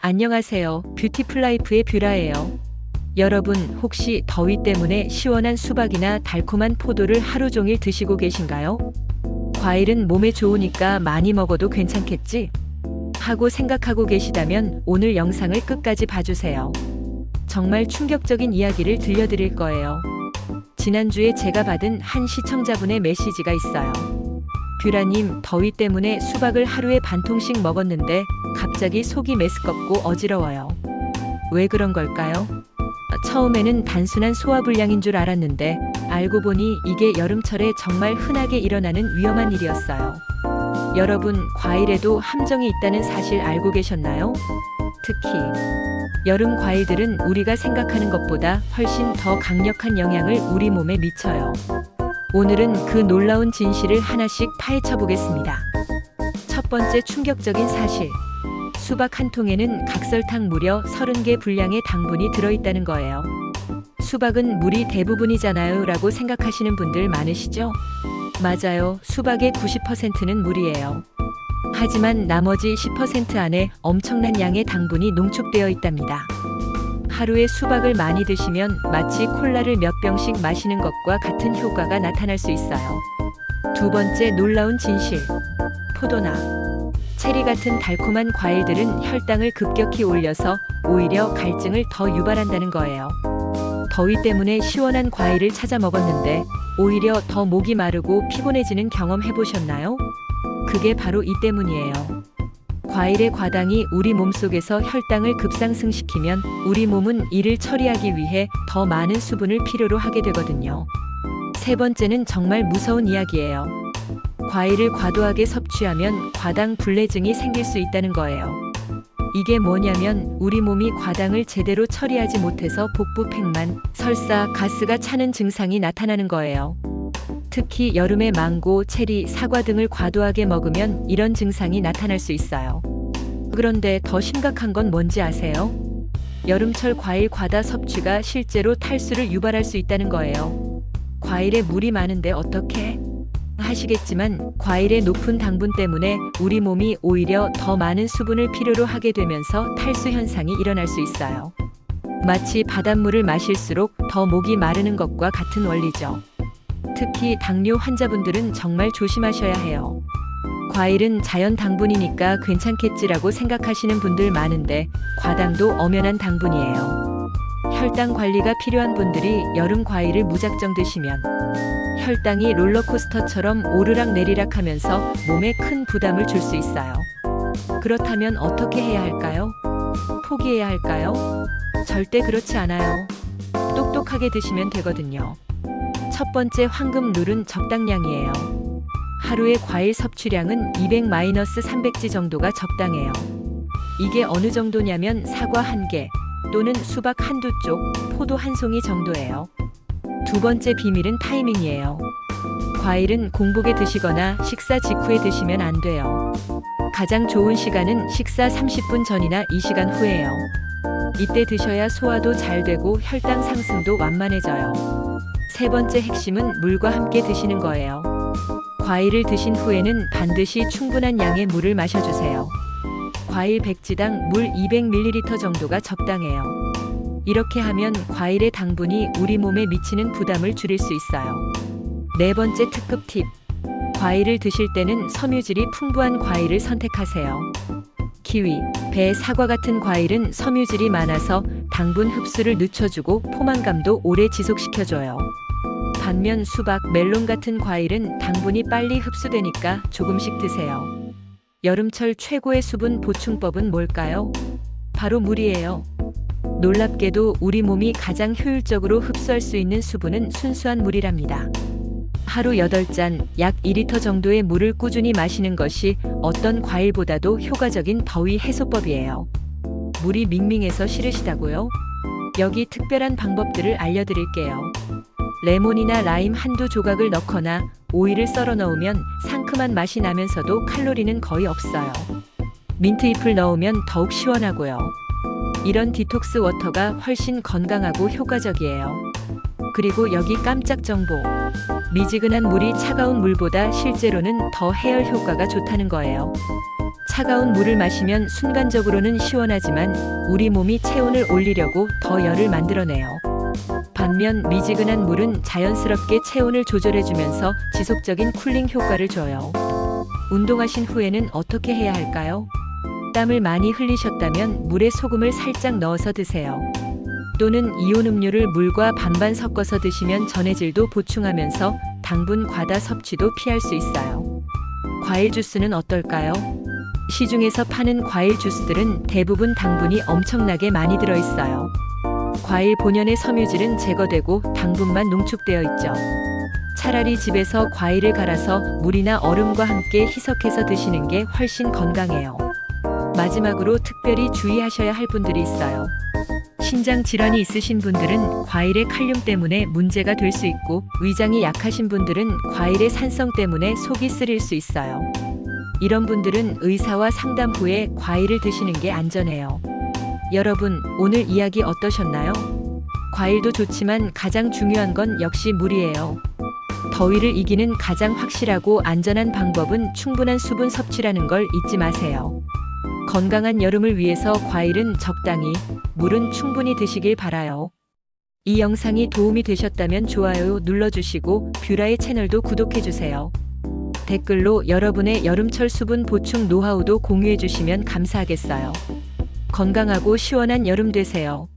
안녕하세요. 뷰티풀 라이프의 뷰라예요. 여러분, 혹시 더위 때문에 시원한 수박이나 달콤한 포도를 하루 종일 드시고 계신가요? 과일은 몸에 좋으니까 많이 먹어도 괜찮겠지? 하고 생각하고 계시다면 오늘 영상을 끝까지 봐주세요. 정말 충격적인 이야기를 들려드릴 거예요. 지난주에 제가 받은 한 시청자분의 메시지가 있어요. 뷰라님, 더위 때문에 수박을 하루에 반 통씩 먹었는데 갑자기 속이 메스껍고 어지러워요. 왜 그런 걸까요? 처음에는 단순한 소화불량인 줄 알았는데 알고 보니 이게 여름철에 정말 흔하게 일어나는 위험한 일이었어요. 여러분, 과일에도 함정이 있다는 사실 알고 계셨나요? 특히 여름 과일들은 우리가 생각하는 것보다 훨씬 더 강력한 영향을 우리 몸에 미쳐요. 오늘은 그 놀라운 진실을 하나씩 파헤쳐 보겠습니다. 첫 번째 충격적인 사실. 수박 한 통에는 각설탕 무려 30개 분량의 당분이 들어있다는 거예요. 수박은 물이 대부분이잖아요 라고 생각하시는 분들 많으시죠? 맞아요. 수박의 90%는 물이에요. 하지만 나머지 10% 안에 엄청난 양의 당분이 농축되어 있답니다. 하루에 수박을 많이 드시면 마치 콜라를 몇 병씩 마시는 것과 같은 효과가 나타날 수 있어요. 두 번째 놀라운 진실. 포도나 체리 같은 달콤한 과일들은 혈당을 급격히 올려서 오히려 갈증을 더 유발한다는 거예요. 더위 때문에 시원한 과일을 찾아 먹었는데 오히려 더 목이 마르고 피곤해지는 경험 해보셨나요? 그게 바로 이 때문이에요. 과일의 과당이 우리 몸속에서 혈당을 급상승시키면 우리 몸은 이를 처리하기 위해 더 많은 수분을 필요로 하게 되거든요. 세 번째는 정말 무서운 이야기예요. 과일을 과도하게 섭취하면 과당 불내증이 생길 수 있다는 거예요. 이게 뭐냐면 우리 몸이 과당을 제대로 처리하지 못해서 복부 팽만, 설사, 가스가 차는 증상이 나타나는 거예요. 특히 여름에 망고, 체리, 사과 등을 과도하게 먹으면 이런 증상이 나타날 수 있어요. 그런데 더 심각한 건 뭔지 아세요? 여름철 과일 과다 섭취가 실제로 탈수를 유발할 수 있다는 거예요. 과일에 물이 많은데 어떻게? 하시겠지만 과일의 높은 당분 때문에 우리 몸이 오히려 더 많은 수분을 필요로 하게 되면서 탈수 현상이 일어날 수 있어요. 마치 바닷물을 마실수록 더 목이 마르는 것과 같은 원리죠. 특히 당뇨 환자분들은 정말 조심하셔야 해요. 과일은 자연 당분이니까 괜찮겠지라고 생각하시는 분들 많은데 과당도 엄연한 당분이에요. 혈당 관리가 필요한 분들이 여름 과일을 무작정 드시면 혈당이 롤러코스터처럼 오르락내리락 하면서 몸에 큰 부담을 줄 수 있어요. 그렇다면 어떻게 해야 할까요? 포기해야 할까요? 절대 그렇지 않아요. 똑똑하게 드시면 되거든요. 첫 번째 황금 룰은 적당량이에요. 하루의 과일 섭취량은 200-300지 정도가 적당해요. 이게 어느 정도냐면 사과 1개 또는 수박 한두 쪽, 포도 한 송이 정도예요. 두 번째 비밀은 타이밍이에요. 과일은 공복에 드시거나 식사 직후에 드시면 안 돼요. 가장 좋은 시간은 식사 30분 전이나 이 시간 후예요. 이때 드셔야 소화도 잘 되고 혈당 상승도 완만해져요. 세 번째 핵심은 물과 함께 드시는 거예요. 과일을 드신 후에는 반드시 충분한 양의 물을 마셔주세요. 과일 100지당 물 200ml 정도가 적당해요. 이렇게 하면 과일의 당분이 우리 몸에 미치는 부담을 줄일 수 있어요. 네 번째 특급 팁. 과일을 드실 때는 섬유질이 풍부한 과일을 선택하세요. 키위, 배, 사과 같은 과일은 섬유질이 많아서 당분 흡수를 늦춰주고 포만감도 오래 지속시켜줘요. 반면 수박, 멜론 같은 과일은 당분이 빨리 흡수되니까 조금씩 드세요. 여름철 최고의 수분 보충법은 뭘까요? 바로 물이에요. 놀랍게도 우리 몸이 가장 효율적으로 흡수할 수 있는 수분은 순수한 물이랍니다. 하루 8잔, 약 2리터 정도의 물을 꾸준히 마시는 것이 어떤 과일보다도 효과적인 더위 해소법이에요. 물이 밍밍해서 싫으시다고요? 여기 특별한 방법들을 알려드릴게요. 레몬이나 라임 한두 조각을 넣거나 오이를 썰어 넣으면 상큼한 맛이 나면서도 칼로리는 거의 없어요. 민트잎을 넣으면 더욱 시원하고요. 이런 디톡스 워터가 훨씬 건강하고 효과적이에요. 그리고 여기 깜짝 정보. 미지근한 물이 차가운 물보다 실제로는 더 해열 효과가 좋다는 거예요. 차가운 물을 마시면 순간적으로는 시원하지만 우리 몸이 체온을 올리려고 더 열을 만들어내요. 반면 미지근한 물은 자연스럽게 체온을 조절해주면서 지속적인 쿨링 효과를 줘요. 운동하신 후에는 어떻게 해야 할까요? 땀을 많이 흘리셨다면 물에 소금을 살짝 넣어서 드세요. 또는 이온 음료를 물과 반반 섞어서 드시면 전해질도 보충하면서 당분 과다 섭취도 피할 수 있어요. 과일 주스는 어떨까요? 시중에서 파는 과일 주스들은 대부분 당분이 엄청나게 많이 들어있어요. 과일 본연의 섬유질은 제거되고 당분만 농축되어 있죠. 차라리 집에서 과일을 갈아서 물이나 얼음과 함께 희석해서 드시는 게 훨씬 건강해요. 마지막으로 특별히 주의하셔야 할 분들이 있어요. 신장 질환이 있으신 분들은 과일의 칼륨 때문에 문제가 될 수 있고, 위장이 약하신 분들은 과일의 산성 때문에 속이 쓰릴 수 있어요. 이런 분들은 의사와 상담 후에 과일을 드시는 게 안전해요. 여러분, 오늘 이야기 어떠셨나요? 과일도 좋지만 가장 중요한 건 역시 물이에요. 더위를 이기는 가장 확실하고 안전한 방법은 충분한 수분 섭취라는 걸 잊지 마세요. 건강한 여름을 위해서 과일은 적당히, 물은 충분히 드시길 바라요. 이 영상이 도움이 되셨다면 좋아요 눌러주시고 뷰라의 채널도 구독해주세요. 댓글로 여러분의 여름철 수분 보충 노하우도 공유해주시면 감사하겠어요. 건강하고 시원한 여름 되세요.